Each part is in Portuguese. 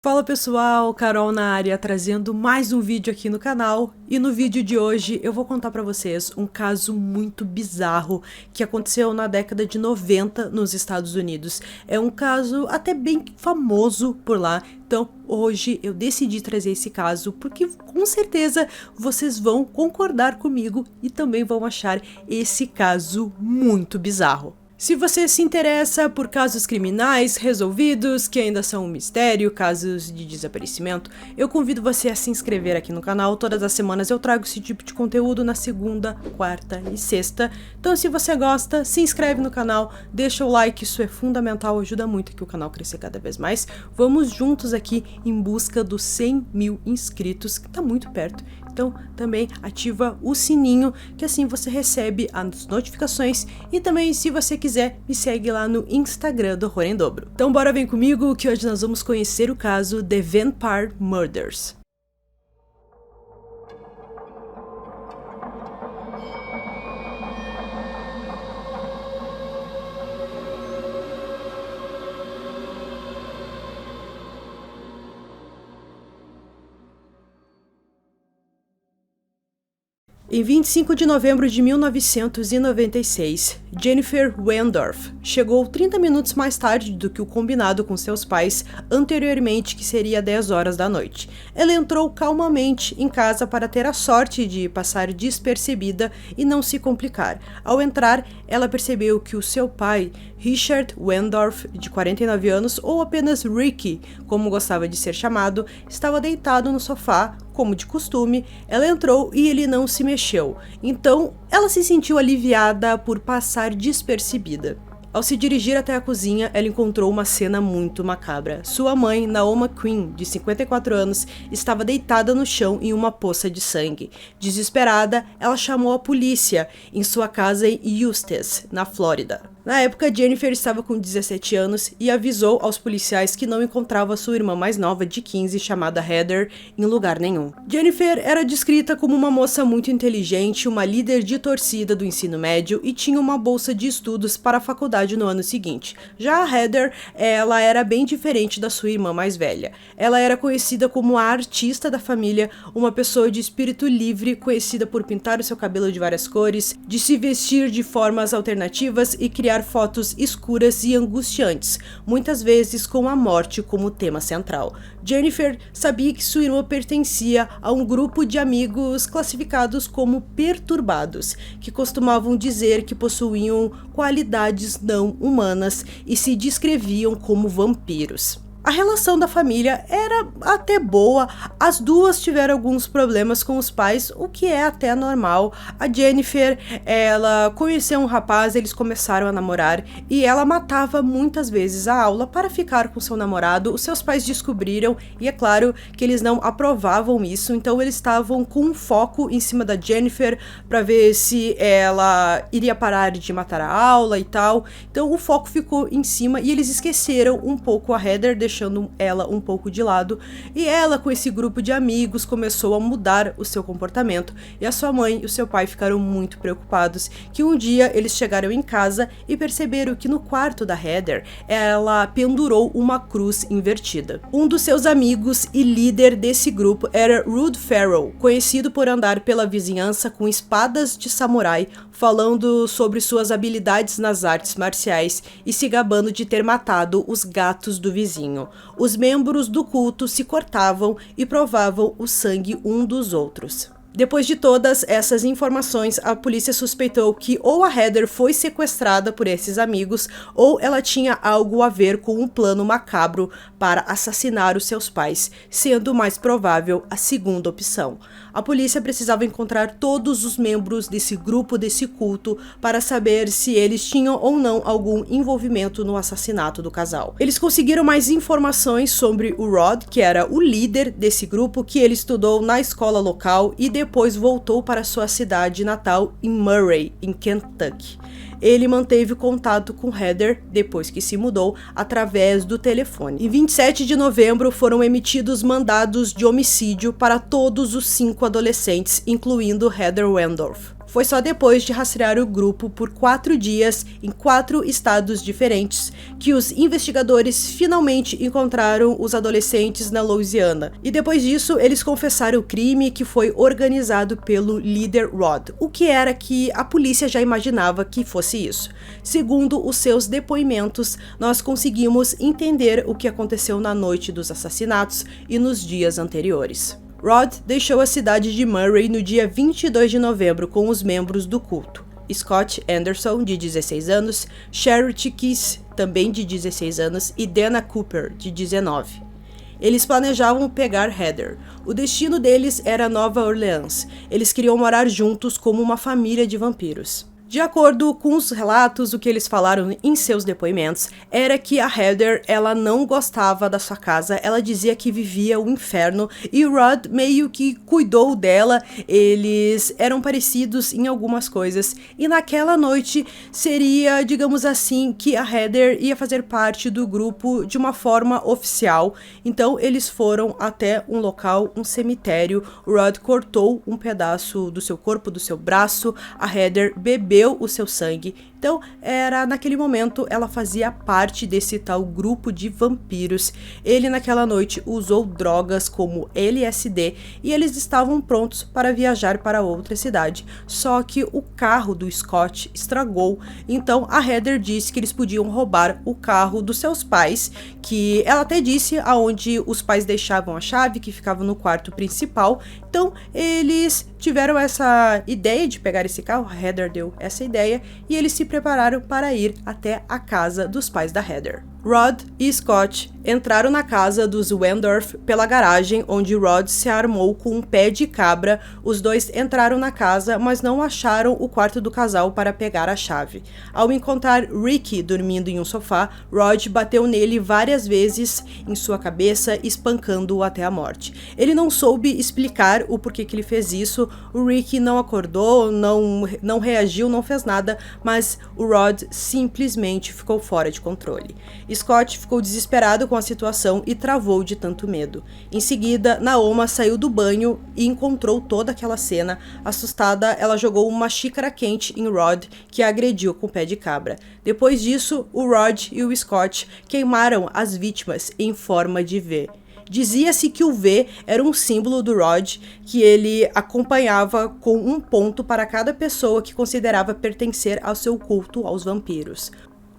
Fala pessoal, Carol na área, trazendo mais um vídeo aqui no canal. E no vídeo de hoje eu vou contar pra vocês um caso muito bizarro que aconteceu na década de 90 nos Estados Unidos. É um caso até bem famoso por lá, então hoje eu decidi trazer esse caso porque com certeza vocês vão concordar comigo e também vão achar esse caso muito bizarro. Se você se interessa por casos criminais resolvidos, que ainda são um mistério, casos de desaparecimento, eu convido você a se inscrever aqui no canal. Todas as semanas eu trago esse tipo de conteúdo na segunda, quarta e sexta. Então se você gosta, se inscreve no canal, deixa o like, isso é fundamental, ajuda muito aqui o canal crescer cada vez mais. Vamos juntos aqui em busca dos 100 mil inscritos, que tá muito perto. Então também ativa o sininho, que assim você recebe as notificações, e também se você quiser me segue lá no Instagram do Horror em Dobro. Então bora vem comigo que hoje nós vamos conhecer o caso The Vampire Murders. Em 25 de novembro de 1996, Jennifer Wendorf chegou 30 minutos mais tarde do que o combinado com seus pais anteriormente, que seria 10 horas da noite. Ela entrou calmamente em casa para ter a sorte de passar despercebida e não se complicar. Ao entrar, ela percebeu que o seu pai, Richard Wendorf, de 49 anos, ou apenas Ricky, como gostava de ser chamado, estava deitado no sofá. Como de costume, ela entrou e ele não se mexeu, então ela se sentiu aliviada por passar despercebida. Ao se dirigir até a cozinha, ela encontrou uma cena muito macabra. Sua mãe, Naoma Quinn, de 54 anos, estava deitada no chão em uma poça de sangue. Desesperada, ela chamou a polícia em sua casa em Eustis, na Flórida. Na época, Jennifer estava com 17 anos e avisou aos policiais que não encontrava sua irmã mais nova de 15, chamada Heather, em lugar nenhum. Jennifer era descrita como uma moça muito inteligente, uma líder de torcida do ensino médio e tinha uma bolsa de estudos para a faculdade no ano seguinte. Já a Heather, ela era bem diferente da sua irmã mais velha. Ela era conhecida como a artista da família, uma pessoa de espírito livre, conhecida por pintar o seu cabelo de várias cores, de se vestir de formas alternativas e criar fotos escuras e angustiantes, muitas vezes com a morte como tema central. Jennifer sabia que sua irmã pertencia a um grupo de amigos classificados como perturbados, que costumavam dizer que possuíam qualidades não humanas e se descreviam como vampiros. A relação da família era até boa, as duas tiveram alguns problemas com os pais, o que é até normal. A Jennifer, ela conheceu um rapaz, eles começaram a namorar e ela matava muitas vezes a aula para ficar com seu namorado. Os seus pais descobriram e é claro que eles não aprovavam isso, então eles estavam com um foco em cima da Jennifer para ver se ela iria parar de matar a aula e tal. Então o foco ficou em cima e eles esqueceram um pouco a Heather, deixando ela um pouco de lado, e ela com esse grupo de amigos começou a mudar o seu comportamento, e a sua mãe e o seu pai ficaram muito preocupados que um dia eles chegaram em casa e perceberam que no quarto da Heather ela pendurou uma cruz invertida. Um dos seus amigos e líder desse grupo era Rude Farrell, conhecido por andar pela vizinhança com espadas de samurai, falando sobre suas habilidades nas artes marciais e se gabando de ter matado os gatos do vizinho. Os membros do culto se cortavam e provavam o sangue um dos outros. Depois de todas essas informações, a polícia suspeitou que ou a Heather foi sequestrada por esses amigos ou ela tinha algo a ver com um plano macabro para assassinar os seus pais, sendo mais provável a segunda opção. A polícia precisava encontrar todos os membros desse grupo, desse culto, para saber se eles tinham ou não algum envolvimento no assassinato do casal. Eles conseguiram mais informações sobre o Rod, que era o líder desse grupo, que ele estudou na escola local e depois voltou para sua cidade natal em Murray, em Kentucky. Ele manteve contato com Heather depois que se mudou através do telefone. Em 27 de novembro foram emitidos mandados de homicídio para todos os 5 adolescentes, incluindo Heather Wendorf. Foi só depois de rastrear o grupo por 4 dias em 4 estados diferentes que os investigadores finalmente encontraram os adolescentes na Louisiana. E depois disso, eles confessaram o crime, que foi organizado pelo líder Rod, o que era que a polícia já imaginava que fosse isso. Segundo os seus depoimentos, nós conseguimos entender o que aconteceu na noite dos assassinatos e nos dias anteriores. Rod deixou a cidade de Murray no dia 22 de novembro com os membros do culto. Scott Anderson, de 16 anos, Charity Keys, também de 16 anos, e Dana Cooper, de 19. Eles planejavam pegar Heather. O destino deles era Nova Orleans. Eles queriam morar juntos como uma família de vampiros. De acordo com os relatos, o que eles falaram em seus depoimentos era que a Heather, ela não gostava da sua casa, ela dizia que vivia o inferno e o Rod meio que cuidou dela, eles eram parecidos em algumas coisas e naquela noite seria, digamos assim, que a Heather ia fazer parte do grupo de uma forma oficial, então eles foram até um local, um cemitério, o Rod cortou um pedaço do seu corpo, do seu braço, a Heather bebeu o seu sangue, então era naquele momento ela fazia parte desse tal grupo de vampiros. Ele naquela noite usou drogas como LSD e eles estavam prontos para viajar para outra cidade, só que o carro do Scott estragou, então a Heather disse que eles podiam roubar o carro dos seus pais, que ela até disse aonde os pais deixavam a chave, que ficava no quarto principal, então eles tiveram essa ideia de pegar esse carro, a Heather deu essa ideia e eles se prepararam para ir até a casa dos pais da Heather. Rod e Scott entraram na casa dos Wendorf pela garagem, onde Rod se armou com um pé de cabra. Os dois entraram na casa, mas não acharam o quarto do casal para pegar a chave. Ao encontrar Ricky dormindo em um sofá, Rod bateu nele várias vezes em sua cabeça, espancando-o até a morte. Ele não soube explicar o porquê que ele fez isso. O Ricky não acordou, não reagiu, não fez nada, mas o Rod simplesmente ficou fora de controle. Scott ficou desesperado com a situação e travou de tanto medo. Em seguida, Naoma saiu do banho e encontrou toda aquela cena. Assustada, ela jogou uma xícara quente em Rod, que a agrediu com o pé de cabra. Depois disso, o Rod e o Scott queimaram as vítimas em forma de V. Dizia-se que o V era um símbolo do Rod, que ele acompanhava com um ponto para cada pessoa que considerava pertencer ao seu culto aos vampiros.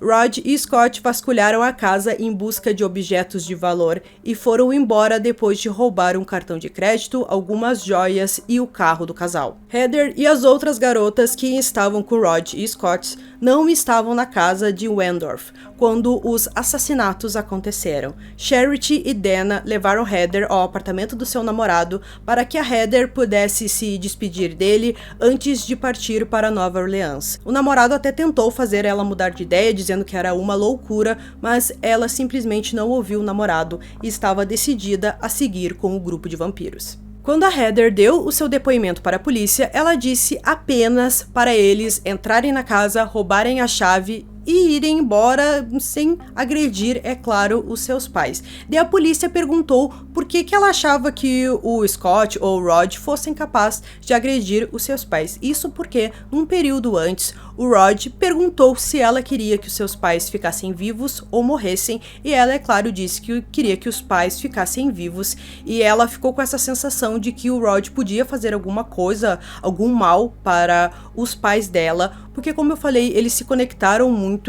Rod e Scott vasculharam a casa em busca de objetos de valor e foram embora depois de roubar um cartão de crédito, algumas joias e o carro do casal. Heather e as outras garotas que estavam com Rod e Scott não estavam na casa de Wendorf quando os assassinatos aconteceram. Charity e Dana levaram Heather ao apartamento do seu namorado para que a Heather pudesse se despedir dele antes de partir para Nova Orleans. O namorado até tentou fazer ela mudar de ideia, dizendo que era uma loucura, mas ela simplesmente não ouviu o namorado e estava decidida a seguir com o grupo de vampiros. Quando a Heather deu o seu depoimento para a polícia, ela disse apenas para eles entrarem na casa, roubarem a chave e irem embora sem agredir, é claro, os seus pais. Daí a polícia perguntou por que ela achava que o Scott ou o Rod fossem capazes de agredir os seus pais. Isso porque, num período antes, o Rod perguntou se ela queria que os seus pais ficassem vivos ou morressem, e ela, é claro, disse que queria que os pais ficassem vivos, e ela ficou com essa sensação de que o Rod podia fazer alguma coisa, algum mal para os pais dela, porque, como eu falei, eles se conectaram muito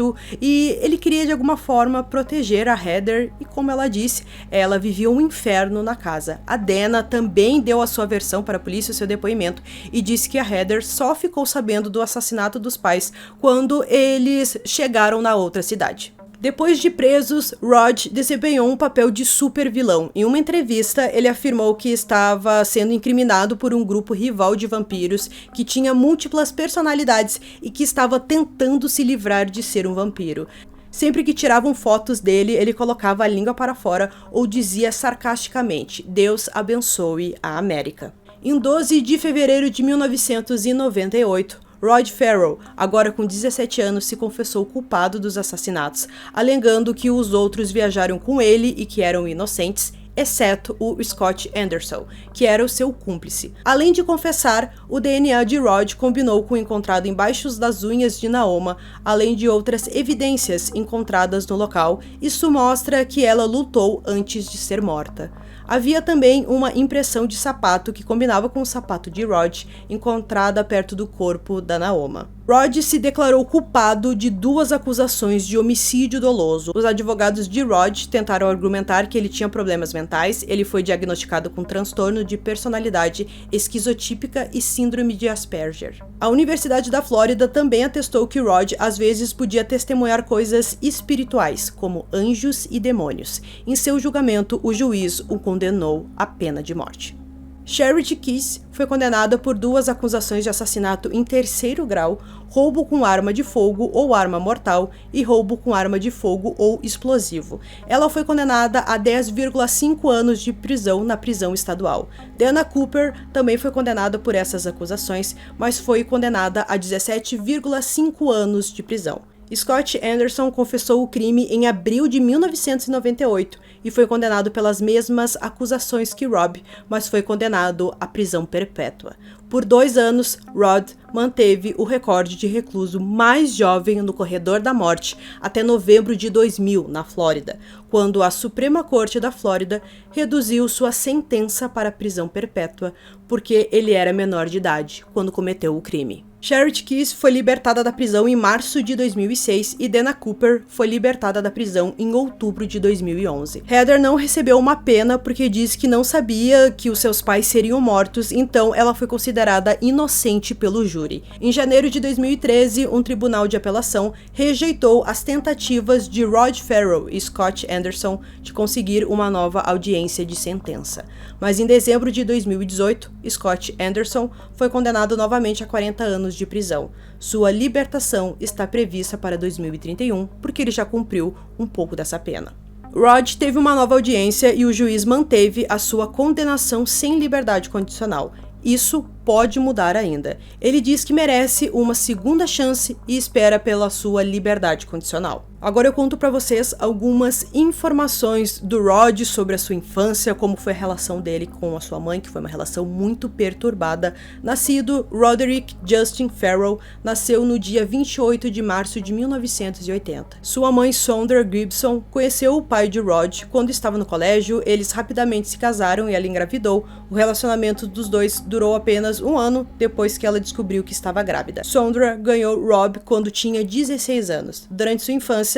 e ele queria de alguma forma proteger a Heather e, como ela disse, ela vivia um inferno na casa. A Dana também deu a sua versão para a polícia, o seu depoimento, e disse que a Heather só ficou sabendo do assassinato dos pais quando eles chegaram na outra cidade. Depois de presos, Rod desempenhou um papel de super vilão. Em uma entrevista, ele afirmou que estava sendo incriminado por um grupo rival de vampiros que tinha múltiplas personalidades e que estava tentando se livrar de ser um vampiro. Sempre que tiravam fotos dele, ele colocava a língua para fora ou dizia sarcasticamente: "Deus abençoe a América". Em 12 de fevereiro de 1998, Rod Ferrell, agora com 17 anos, se confessou culpado dos assassinatos, alegando que os outros viajaram com ele e que eram inocentes, exceto o Scott Anderson, que era o seu cúmplice. Além de confessar, o DNA de Rod combinou com o encontrado embaixo das unhas de Naoma, além de outras evidências encontradas no local. Isso mostra que ela lutou antes de ser morta. Havia também uma impressão de sapato que combinava com o sapato de Rod, encontrada perto do corpo da Naoma. Rod se declarou culpado de 2 acusações de homicídio doloso. Os advogados de Rod tentaram argumentar que ele tinha problemas mentais, ele foi diagnosticado com transtorno de personalidade esquizotípica e síndrome de Asperger. A Universidade da Flórida também atestou que Rod às vezes podia testemunhar coisas espirituais, como anjos e demônios. Em seu julgamento, o juiz o condenou à pena de morte. Charity Keese foi condenada por 2 acusações de assassinato em 3º grau, roubo com arma de fogo ou arma mortal e roubo com arma de fogo ou explosivo. Ela foi condenada a 10,5 anos de prisão na prisão estadual. Dana Cooper também foi condenada por essas acusações, mas foi condenada a 17,5 anos de prisão. Scott Anderson confessou o crime em abril de 1998 e foi condenado pelas mesmas acusações que Rob, mas foi condenado à prisão perpétua. Por 2 anos, Rod manteve o recorde de recluso mais jovem no corredor da morte até novembro de 2000, na Flórida, quando a Suprema Corte da Flórida reduziu sua sentença para prisão perpétua porque ele era menor de idade quando cometeu o crime. Charity Keese foi libertada da prisão em março de 2006 e Dana Cooper foi libertada da prisão em outubro de 2011. Heather não recebeu uma pena porque disse que não sabia que os seus pais seriam mortos, então ela foi considerada inocente pelo júri. Em janeiro de 2013, um tribunal de apelação rejeitou as tentativas de Rod Ferrell e Scott Anderson de conseguir uma nova audiência de sentença. Mas em dezembro de 2018, Scott Anderson foi condenado novamente a 40 anos de prisão. Sua libertação está prevista para 2031, porque ele já cumpriu um pouco dessa pena. Rod teve uma nova audiência e o juiz manteve a sua condenação sem liberdade condicional. Isso pode mudar ainda. Ele diz que merece uma segunda chance e espera pela sua liberdade condicional. Agora eu conto para vocês algumas informações do Rod sobre a sua infância, como foi a relação dele com a sua mãe, que foi uma relação muito perturbada. Nascido Roderick Justin Ferrell, nasceu no dia 28 de março de 1980. Sua mãe, Sondra Gibson, conheceu o pai de Rod quando estava no colégio, eles rapidamente se casaram e ela engravidou. O relacionamento dos dois durou apenas 1 ano depois que ela descobriu que estava grávida. Sondra ganhou Rob quando tinha 16 anos. Durante sua infância,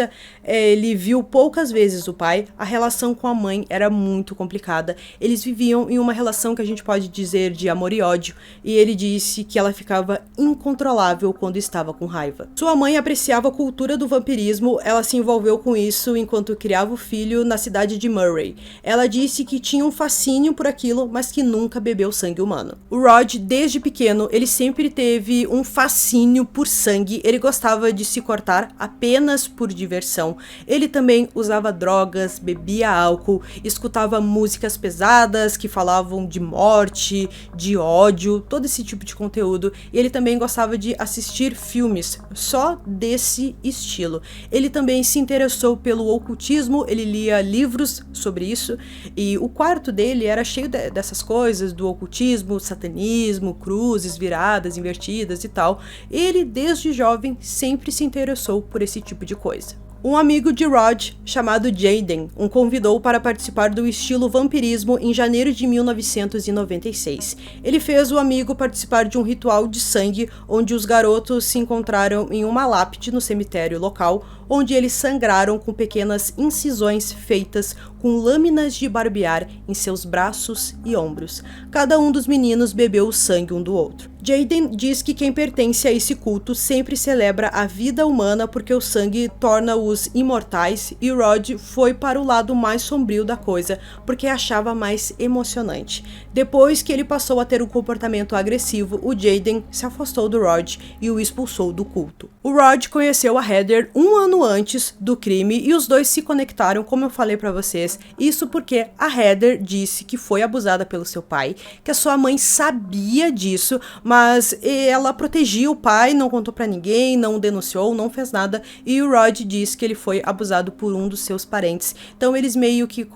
ele viu poucas vezes o pai, a relação com a mãe era muito complicada. Eles viviam em uma relação que a gente pode dizer de amor e ódio, e ele disse que ela ficava incontrolável quando estava com raiva. Sua mãe apreciava a cultura do vampirismo, ela se envolveu com isso enquanto criava o filho na cidade de Murray. Ela disse que tinha um fascínio por aquilo, mas que nunca bebeu sangue humano. O Rod, desde pequeno, ele sempre teve um fascínio por sangue, ele gostava de se cortar apenas por diversão. Ele também usava drogas, bebia álcool, escutava músicas pesadas que falavam de morte, de ódio, todo esse tipo de conteúdo. E ele também gostava de assistir filmes só desse estilo. Ele também se interessou pelo ocultismo, ele lia livros sobre isso, e o quarto dele era cheio dessas coisas, do ocultismo, satanismo, cruzes, viradas, invertidas e tal. Ele, desde jovem, sempre se interessou por esse tipo de coisa. Um amigo de Rod, chamado Jaden, o convidou para participar do estilo vampirismo em janeiro de 1996. Ele fez o amigo participar de um ritual de sangue, onde os garotos se encontraram em uma lápide no cemitério local, onde eles sangraram com pequenas incisões feitas com lâminas de barbear em seus braços e ombros. Cada um dos meninos bebeu o sangue um do outro. Jaden diz que quem pertence a esse culto sempre celebra a vida humana porque o sangue torna-os imortais, e Rod foi para o lado mais sombrio da coisa porque achava mais emocionante. Depois que ele passou a ter um comportamento agressivo, o Jaden se afastou do Rod e o expulsou do culto. O Rod conheceu a Heather 1 ano ano antes do crime e os dois se conectaram, como eu falei pra vocês. Isso porque a Heather disse que foi abusada pelo seu pai, que a sua mãe sabia disso, mas ela protegia o pai, não contou pra ninguém, não denunciou, não fez nada, e o Rod disse que ele foi abusado por um dos seus parentes. Então eles meio que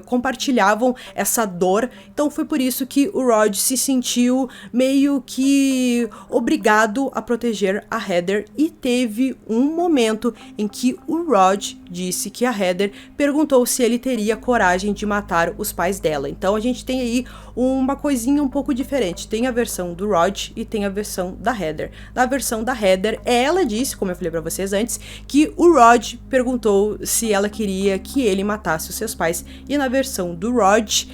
compartilhavam essa dor, então foi por isso que o Rod se sentiu meio que obrigado a proteger a Heather, e teve um momento em que o Rod disse que a Heather perguntou se ele teria coragem de matar os pais dela. Então a gente tem aí uma coisinha um pouco diferente, tem a versão do Rod e tem a versão da Heather. Na versão da Heather, ela disse, como eu falei pra vocês antes, que o Rod perguntou se ela queria que ele matasse os seus pais, e na versão do Rod,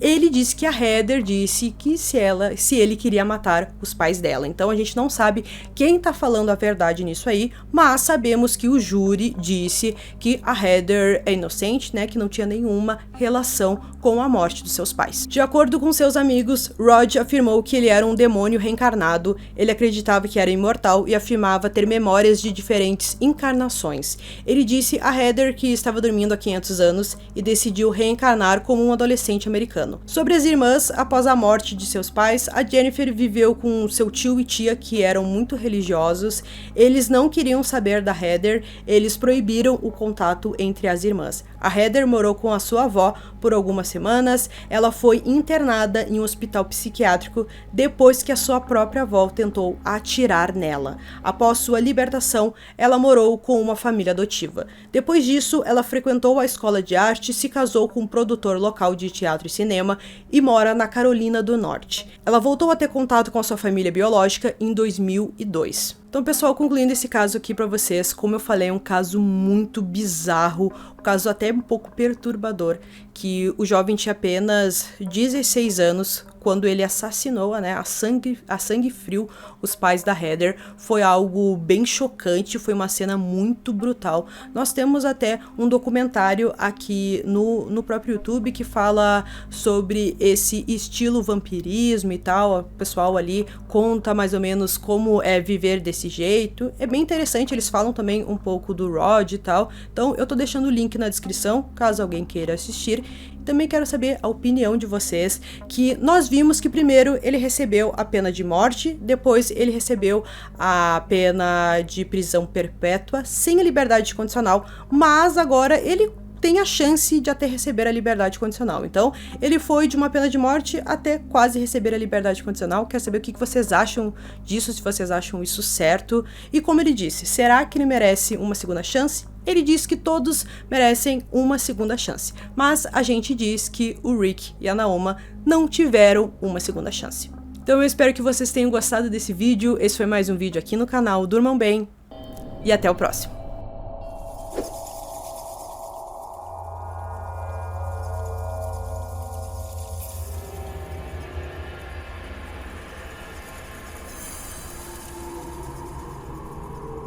ele disse que a Heather disse que se ele queria matar os pais dela. Então a gente não sabe quem tá falando a verdade nisso aí, mas sabemos que o júri disse que a Heather é inocente, né, que não tinha nenhuma relação com a morte dos seus pais. De acordo com seus amigos, Rod afirmou que ele era um demônio reencarnado, ele acreditava que era imortal e afirmava ter memórias de diferentes encarnações. Ele disse a Heather que estava dormindo há 500 anos e decidiu reencarnar como um adolescente americano. Sobre as irmãs, após a morte de seus pais, a Jennifer viveu com seu tio e tia, que eram muito religiosos. Eles não queriam saber da Heather, eles proibiram o contato entre as irmãs. A Heather morou com a sua avó por algumas semanas, ela foi internada em um hospital psiquiátrico depois que a sua própria avó tentou atirar nela. Após sua libertação, ela morou com uma família adotiva. Depois disso, ela frequentou a escola de arte, se casou com um produtor local de teatro e cinema e mora na Carolina do Norte. Ela voltou a ter contato com a sua família biológica em 2002. Então, pessoal, concluindo esse caso aqui pra vocês, como eu falei, é um caso muito bizarro, um caso até um pouco perturbador, que o jovem tinha apenas 16 anos quando ele assassinou, né, a sangue frio, os pais da Heather. Foi algo bem chocante, foi uma cena muito brutal. Nós temos até um documentário aqui no próprio YouTube que fala sobre esse estilo vampirismo e tal. O pessoal ali conta mais ou menos como é viver desse jeito. É bem interessante, eles falam também um pouco do Rod e tal. Então eu tô deixando o link na descrição, caso alguém queira assistir. Também quero saber a opinião de vocês, que nós vimos que primeiro ele recebeu a pena de morte, depois ele recebeu a pena de prisão perpétua sem a liberdade condicional, mas agora ele tem a chance de até receber a liberdade condicional. Então, ele foi de uma pena de morte até quase receber a liberdade condicional. Quero saber o que vocês acham disso, se vocês acham isso certo. E como ele disse, será que ele merece uma segunda chance? Ele diz que todos merecem uma segunda chance, mas a gente diz que o Rick e a Naoma não tiveram uma segunda chance. Então eu espero que vocês tenham gostado desse vídeo. Esse foi mais um vídeo aqui no canal. Durmam bem e até o próximo.